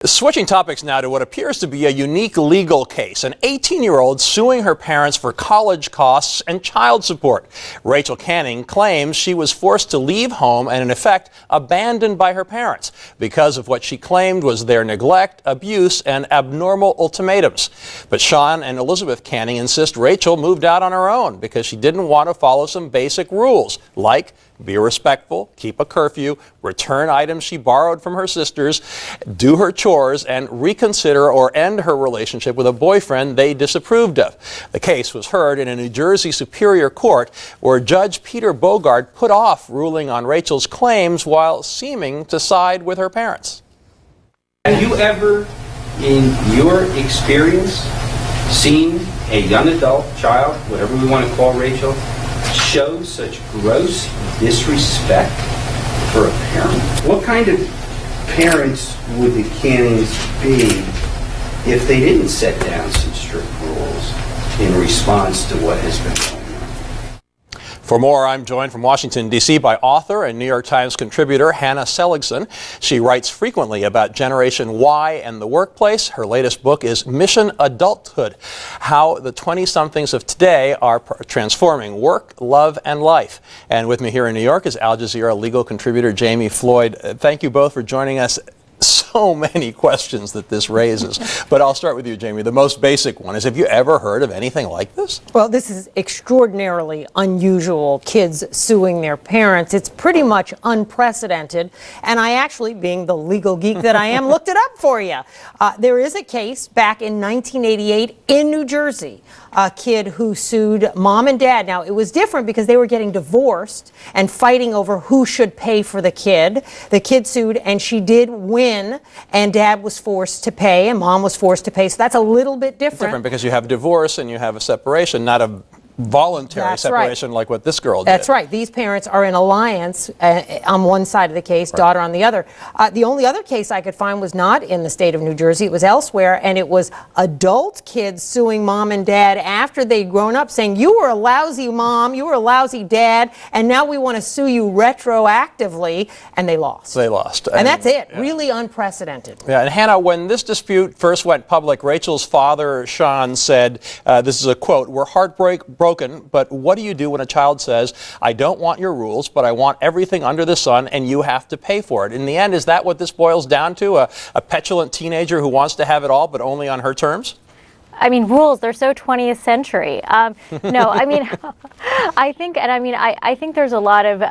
Switching topics now to what appears to be a unique legal case. An 18-year-old suing her parents for college costs and child support. Rachel Canning claims she was forced to leave home and in effect abandoned by her parents because of what she claimed was their neglect, abuse, and abnormal ultimatums. But Sean and Elizabeth Canning insist Rachel moved out on her own because she didn't want to follow some basic rules like be respectful, keep a curfew, return items she borrowed from her sisters, do her chores, and reconsider or end her relationship with a boyfriend they disapproved of. The case was heard in a New Jersey Superior Court where Judge Peter Bogart put off ruling on Rachel's claims while seeming to side with her parents. Have you ever, in your experience, seen a young adult, child, whatever we want to call Rachel, show such gross disrespect for a parent? What kind of parents would the Cannings be if they didn't set down some strict rules in response to what has been going on? For more, I'm joined from Washington, D.C. by author and New York Times contributor Hannah Seligson. She writes frequently about Generation Y and the workplace. Her latest book is Mission Adulthood: How the 20-somethings of Today Are Transforming Work, Love, and Life. And with me here in New York is Al Jazeera legal contributor Jami Floyd. Thank you both for joining us. So many questions that this raises. But I'll start with you, Jami. The most basic one is, have you ever heard of anything like this? Well, this is extraordinarily unusual, kids suing their parents. It's pretty much unprecedented. And I actually, being the legal geek that I am, looked it up for you. There is a case back in 1988 in New Jersey, a kid who sued mom and dad. Now, it was different because they were getting divorced and fighting over who should pay for the kid. The kid sued, and she did win, and dad was forced to pay, and mom was forced to pay. So that's a little bit different. Different because you have divorce and you have a separation, not a voluntary separation like what this girl did. That's right. These parents are in alliance on one side of the case, daughter on the other. The only other case I could find was not in the state of New Jersey. It was elsewhere, and it was adult kids suing mom and dad after they'd grown up, saying, you were a lousy mom, you were a lousy dad, and now we want to sue you retroactively, and they lost. They lost. And that's it. Yeah. Really unprecedented. Yeah, and Hannah, when this dispute first went public, Rachel's father, Sean, said, this is a quote, "We're heartbroken, but what do you do when a child says, I don't want your rules, but I want everything under the sun, and you have to pay for it?" In the end, is that what this boils down to? A petulant teenager who wants to have it all, but only on her terms? I mean, rules, they're so 20th century. No, I mean, I think there's a lot of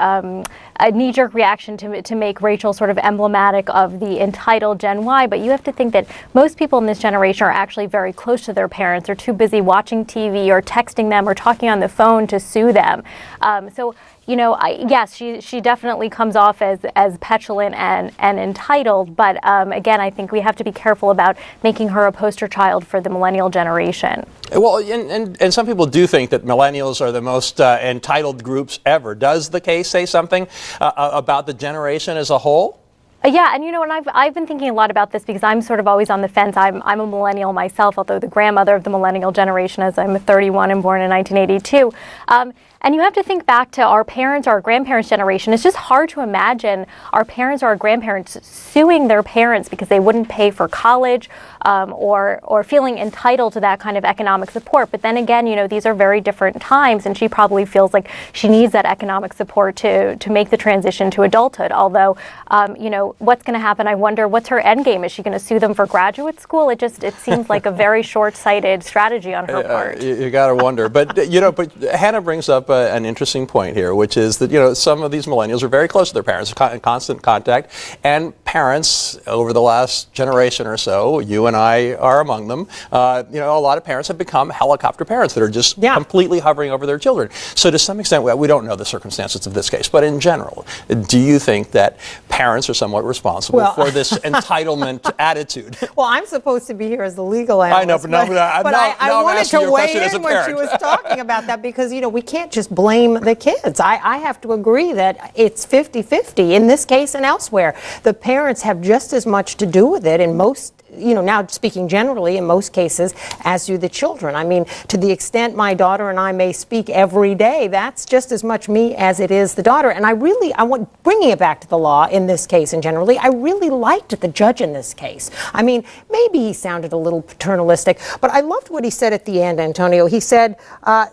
a knee-jerk reaction to make Rachel sort of emblematic of the entitled Gen Y, but you have to think that most people in this generation are actually very close to their parents. They're too busy watching TV or texting them or talking on the phone to sue them. So, you know, yes, she definitely comes off as petulant and entitled, but again, I think we have to be careful about making her a poster child for the millennial generation. Well, and some people do think that millennials are the most entitled groups ever. Does the case say something about the generation as a whole? Yeah, and you know, and I've been thinking a lot about this because I'm sort of always on the fence. I'm a millennial myself, although the grandmother of the millennial generation, as I'm 31 and born in 1982. And you have to think back to our parents, our grandparents' generation. It's just hard to imagine our parents or our grandparents suing their parents because they wouldn't pay for college or feeling entitled to that kind of economic support. But then again, you know, these are very different times, and she probably feels like she needs that economic support to make the transition to adulthood. Although, you know, what's going to happen? I wonder, what's her end game? Is she going to sue them for graduate school? It seems like a very short-sighted strategy on her part. You got to wonder. But you know, but Hannah brings up an interesting point here, which is that, you know, some of these millennials are very close to their parents, in constant contact, and parents over the last generation or so, you and I are among them, you know, a lot of parents have become helicopter parents that are just completely hovering over their children. So to some extent, we don't know the circumstances of this case, but in general, do you think that parents are somewhat responsible for this entitlement attitude? Well, I'm supposed to be here as the legal analyst. I know, but I wanted to weigh in when she was talking about that because, you know, we can't just blame the kids. I have to agree that it's 50-50 in this case and elsewhere. The parents have just as much to do with it in most now speaking generally, in most cases, as do the children. I mean, to the extent my daughter and I may speak every day, that's just as much me as it is the daughter. And I want, bringing it back to the law in this case and generally, I really liked the judge in this case. I mean, maybe he sounded a little paternalistic, but I loved what he said at the end, Antonio. He said,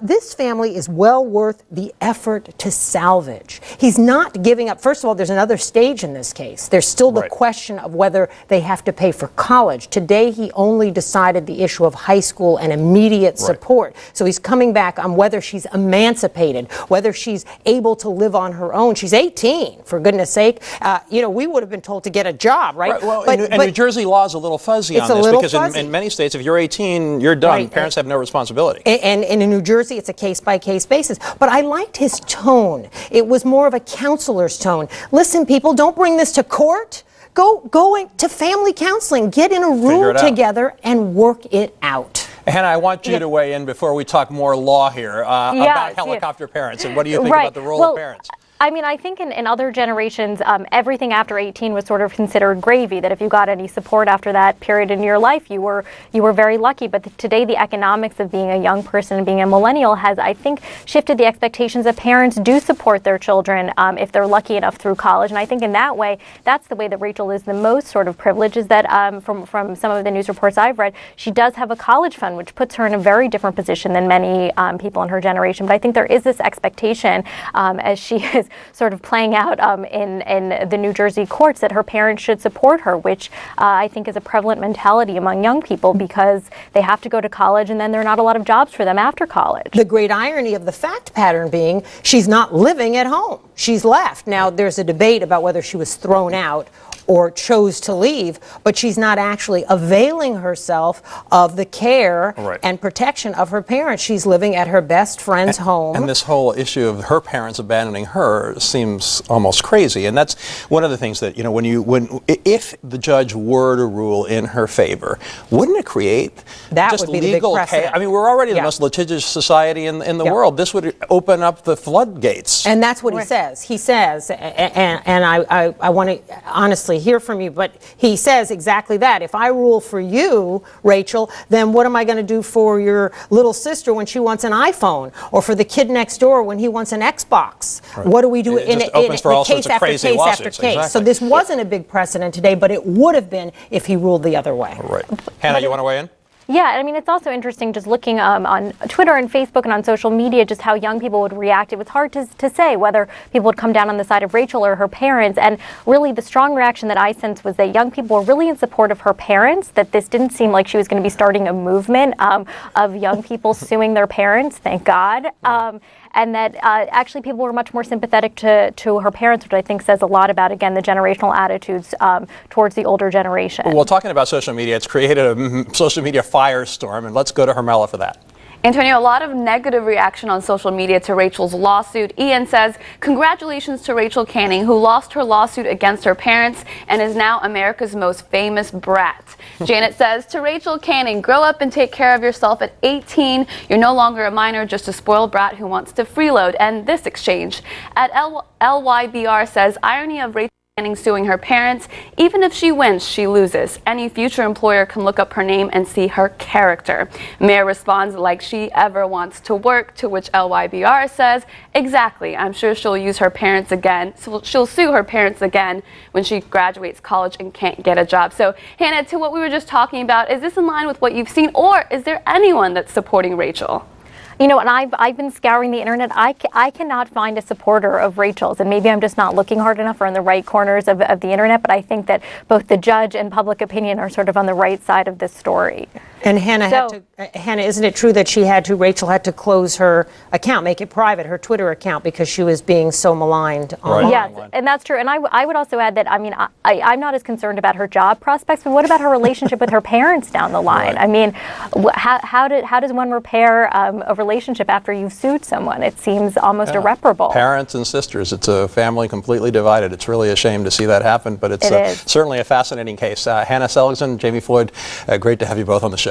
this family is well worth the effort to salvage. He's not giving up. First of all, there's another stage in this case. There's still the question of whether they have to pay for college. Today, he only decided the issue of high school and immediate support. So he's coming back on whether she's emancipated, whether she's able to live on her own. She's 18, for goodness sake. We would have been told to get a job, right? Well, but New Jersey law is a little fuzzy on this because in many states, if you're 18, you're done. Right. Parents have no responsibility. And in New Jersey, it's a case-by-case basis. But I liked his tone. It was more of a counselor's tone. Listen, people, don't bring this to court. Go to family counseling. Get in a room together and work it out. Hannah, I want you to weigh in before we talk more law here about helicopter parents. And what do you think about the role of parents? I mean, I think in other generations, everything after 18 was sort of considered gravy, that if you got any support after that period in your life, you were very lucky. But today, the economics of being a young person and being a millennial has, I think, shifted the expectations that parents do support their children if they're lucky enough through college. And I think in that way, that's the way that Rachel is the most sort of privileged, is that from some of the news reports I've read, she does have a college fund, which puts her in a very different position than many people in her generation. But I think there is this expectation as she is sort of playing out in the New Jersey courts that her parents should support her, which I think is a prevalent mentality among young people because they have to go to college and then there are not a lot of jobs for them after college. The great irony of the fact pattern being she's not living at home. She's left. Now, there's a debate about whether she was thrown out or chose to leave, but she's not actually availing herself of the care and protection of her parents. She's living at her best friend's home. And this whole issue of her parents abandoning her seems almost crazy. And that's one of the things that, if the judge were to rule in her favor, wouldn't it create just legal chaos? I mean, we're already the most litigious society in the world. This would open up the floodgates. And that's what he says. He says, and I want to honestly hear from you, but he says exactly that. If I rule for you, Rachel, then what am I going to do for your little sister when she wants an iPhone, or for the kid next door when he wants an Xbox? What do we do in case after case after case? Exactly. So this wasn't a big precedent today, but it would have been if he ruled the other way. Right. Hannah, you want to weigh in? Yeah, I mean, it's also interesting just looking on Twitter and Facebook and on social media just how young people would react. It was hard to say whether people would come down on the side of Rachel or her parents. And really the strong reaction that I sensed was that young people were really in support of her parents, that this didn't seem like she was going to be starting a movement of young people suing their parents, thank God. And that actually people were much more sympathetic to her parents, which I think says a lot about, again, the generational attitudes towards the older generation. Well, talking about social media, it's created a social media firestorm, and let's go to Hermela for that. Antonio, a lot of negative reaction on social media to Rachel's lawsuit. Ian says, congratulations to Rachel Canning, who lost her lawsuit against her parents and is now America's most famous brat. Janet says, to Rachel Canning, grow up and take care of yourself at 18. You're no longer a minor, just a spoiled brat who wants to freeload. And this exchange. At LYBR says, irony of Rachel Canning suing her parents. Even if she wins, she loses. Any future employer can look up her name and see her character. Mayor responds like she ever wants to work, to which LYBR says, exactly. I'm sure she'll use her parents again. So she'll sue her parents again when she graduates college and can't get a job. So, Hannah, to what we were just talking about, is this in line with what you've seen, or is there anyone that's supporting Rachel? And I've been scouring the internet. I cannot find a supporter of Rachel's, and maybe I'm just not looking hard enough or in the right corners of the internet, but I think that both the judge and public opinion are sort of on the right side of this story. And Hannah, isn't it true that Rachel had to close her account, make it private, her Twitter account, because she was being so maligned online? Yes, and that's true. And I would also add that, I mean, I'm not as concerned about her job prospects, but what about her relationship with her parents down the line? I mean, how does one repair a relationship after you've sued someone? It seems almost irreparable. Parents and sisters, it's a family completely divided. It's really a shame to see that happen, but it's certainly a fascinating case. Hannah Seligson, Jami Floyd, great to have you both on the show.